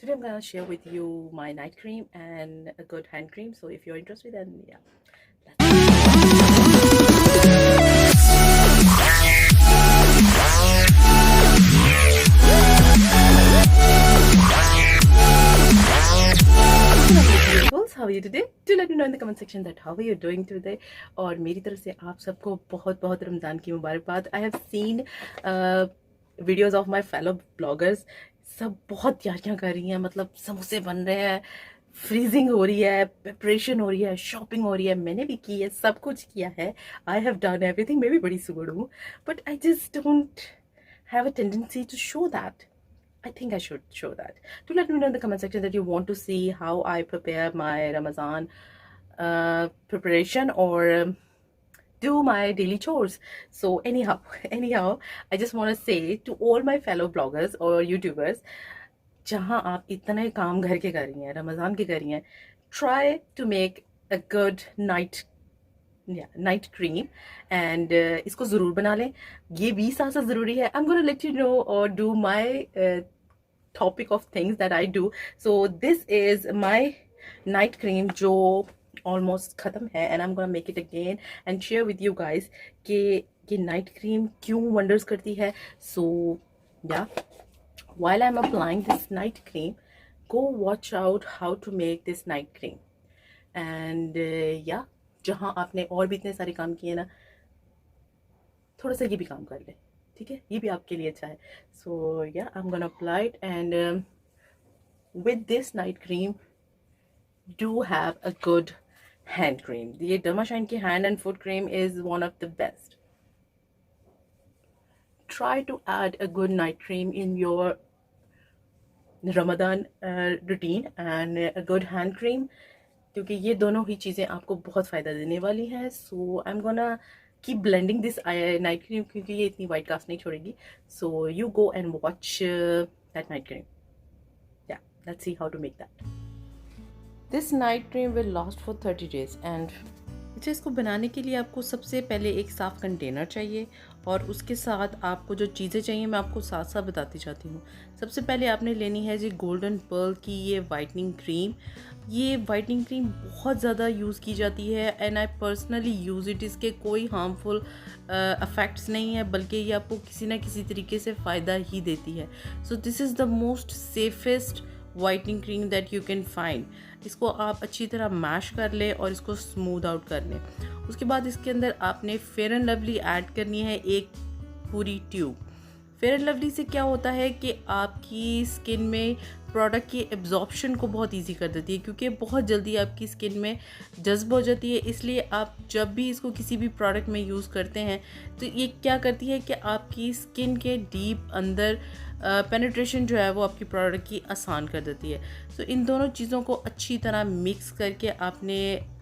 Today I'm gonna share with you my night cream and a good hand cream. So if you're interested, then yeah. How are you today? Do let me know in the comment section that how are you doing today. और मेरी तरफ से आप सबको बहुत बहुत रमज़ान की मुबारकबाद. I have seen videos of my fellow bloggers. सब बहुत तैयारियां कर रही हैं, मतलब समोसे बन रहे हैं, फ्रीजिंग हो रही है, प्रिपरेशन हो रही है, शॉपिंग हो रही है. मैंने भी की है, सब कुछ किया है. I have done everything. मैं भी बड़ी सुगड़ हूँ, but I just don't have a tendency to show that. I think I should show that. Do let me know in the comment section that you want to see how I prepare my Ramadan preparation or do my daily chores. So anyhow, I just want to say to all my fellow bloggers or YouTubers, जहाँ आप इतने काम घर के कर रही हैं, रमज़ान के कर रही हैं, try to make a good night cream and इसको ज़रूर बना लें. ये भी साथ साथ ज़रूरी है. I am gonna let you know और do my topic of things that I do. So this is my night cream जो ऑलमोस्ट ख़त्म है, and I am gonna make it again and share with you guys कि ये night cream क्यों wonders करती है. सो या while I'm applying this night cream, go watch out how to make this night cream. And yeah, जहाँ आपने और भी इतने सारे काम किए ना, थोड़ा सा ये भी काम कर ले, ठीक है? ये भी आपके लिए अच्छा है. सो या आई am gonna apply it and with this night cream do have a good hand cream. ये डर्माशाइन की hand and foot cream is one of the best. Try to add a good night cream in your Ramadan routine and a good hand cream, क्योंकि ये दोनों ही चीज़ें आपको बहुत फ़ायदा देने वाली हैं. So I am gonna keep blending this night cream, क्योंकि ये इतनी वाइट कास्ट नहीं छोड़ेगी. So you go and watch that night cream. या let's see how to make that. This night cream will last for 30 days. And अच्छा, इसको बनाने के लिए आपको सबसे पहले एक साफ़ कंटेनर चाहिए और उसके साथ आपको जो चीज़ें चाहिए मैं आपको साथ साथ बताती जाती हूँ. सबसे पहले आपने लेनी है जी गोल्डन पर्ल की ये वाइटनिंग क्रीम. ये वाइटनिंग क्रीम बहुत ज़्यादा यूज़ की जाती है and I personally use it. इसके कोई हार्मफुल इफ़ेक्ट्स नहीं है, बल्कि ये आपको किसी ना किसी तरीके से फ़ायदा ही देती है. सो this is the most safest whitening cream that you can find. इसको आप अच्छी तरह मैश कर लें और इसको स्मूथ आउट कर लें. उसके बाद इसके अंदर आपने फेयर एंड लवली ऐड करनी है, एक पूरी ट्यूब. फेयर एंड लवली से क्या होता है कि आपकी स्किन में प्रोडक्ट की एब्जॉर्प्शन को बहुत इजी कर देती है, क्योंकि बहुत जल्दी आपकी स्किन में जज्ब हो जाती है. इसलिए आप जब भी इसको किसी भी प्रोडक्ट में यूज़ करते हैं तो ये क्या करती है कि आपकी स्किन के डीप अंदर पेनिट्रेशन जो है वो आपकी प्रोडक्ट की आसान कर देती है. सो इन दोनों चीज़ों को अच्छी तरह मिक्स करके आपने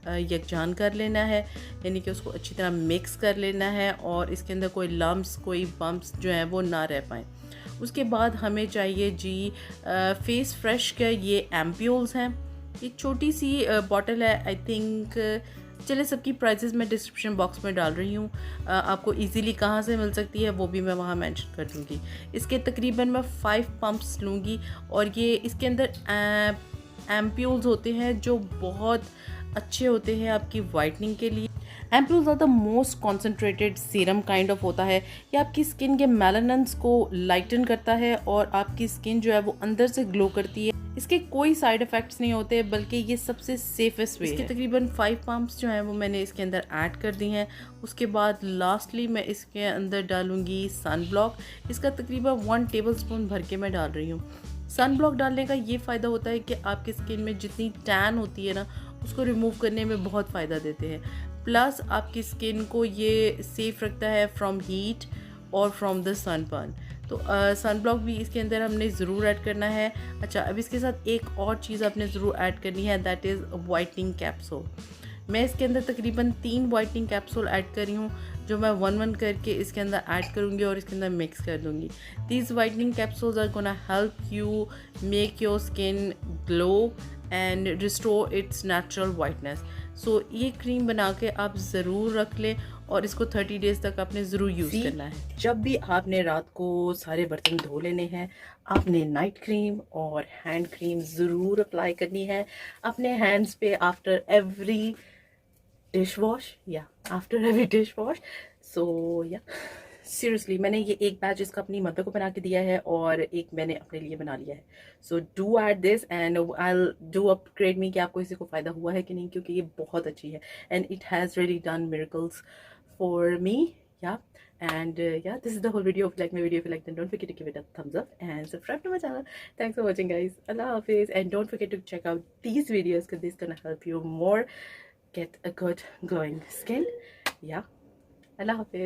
यकजान कर लेना है, यानी कि उसको अच्छी तरह मिक्स कर लेना है और इसके अंदर कोई लम्ब्स कोई बम्प्स जो हैं वो ना रह पाएँ. उसके बाद हमें चाहिए जी फेस फ्रेश के ये एम्प्यूल्स हैं. ये छोटी सी बॉटल है. आई थिंक चले सबकी प्राइसेस मैं डिस्क्रिप्शन बॉक्स में डाल रही हूँ. आपको इजीली कहाँ से मिल सकती है वो भी मैं वहाँ मेंशन कर दूँगी. इसके तकरीबन मैं 5 पंप्स लूँगी और ये इसके अंदर एम्प्यूल्स होते हैं जो बहुत अच्छे होते हैं आपकी वाइटनिंग के लिए. Ampoules are the most concentrated serum kind of होता है. ये आपकी स्किन के मेलानिन्स को लाइटन करता है और आपकी स्किन जो है वो अंदर से ग्लो करती है. इसके कोई साइड इफ़ेक्ट्स नहीं होते, बल्कि ये सबसे सेफेस्ट वे है. इसके तकरीबन 5 पंप्स जो हैं वो मैंने इसके अंदर ऐड कर दी हैं. उसके बाद लास्टली मैं इसके अंदर डालूँगी सन ब्लॉक. इसका तकरीबन 1 टेबलस्पून भर के मैं डाल रही हूँ. सन ब्लॉक डालने का ये फ़ायदा होता है कि आपकी स्किन में जितनी टैन होती है ना, उसको रिमूव करने में बहुत फ़ायदा देते हैं. प्लस आपकी स्किन को ये सेफ़ रखता है फ्रॉम हीट और फ्रॉम द सनबर्न. तो सन ब्लॉक भी इसके अंदर हमने ज़रूर ऐड करना है. अच्छा, अब इसके साथ एक और चीज़ आपने ज़रूर ऐड करनी है, दैट इज़ वाइटनिंग कैप्सूल. मैं इसके अंदर तकरीबन 3 वाइटनिंग कैप्सूल ऐड कर रही हूँ, जो मैं 1-1 करके इसके अंदर ऐड करूँगी और इसके अंदर मिक्स कर दूँगी. These whitening capsules are gonna help you make your skin glow and restore its natural whiteness. सो ये क्रीम बना के आप ज़रूर रख लें और इसको 30 डेज तक आपने ज़रूर यूज़ करना है। जब भी आपने रात को सारे बर्तन धो लेने हैं, आपने नाइट क्रीम और हैंड क्रीम ज़रूर अप्लाई करनी है अपने हैंड्स पे आफ्टर एवरी डिश वॉश या आफ्टर एवरी डिश वॉश। सो या सीरियसली मैंने ये एक बैच इसका अपनी मदर को बना के दिया है और एक मैंने अपने लिए बना लिया है। So do add this and I do upgrade me कि आपको इसी को फ़ायदा हुआ है कि नहीं, क्योंकि ये बहुत अच्छी है and it has really done miracles for me. या and yeah, this is the whole video. If you like my video, if you like, then don't forget to give it a thumbs up and subscribe to my channel. Thanks for watching, guys. Allah Hafiz, and don't forget to check out these videos because this is gonna help you more get a good glowing skin. Yeah, Allah Hafiz.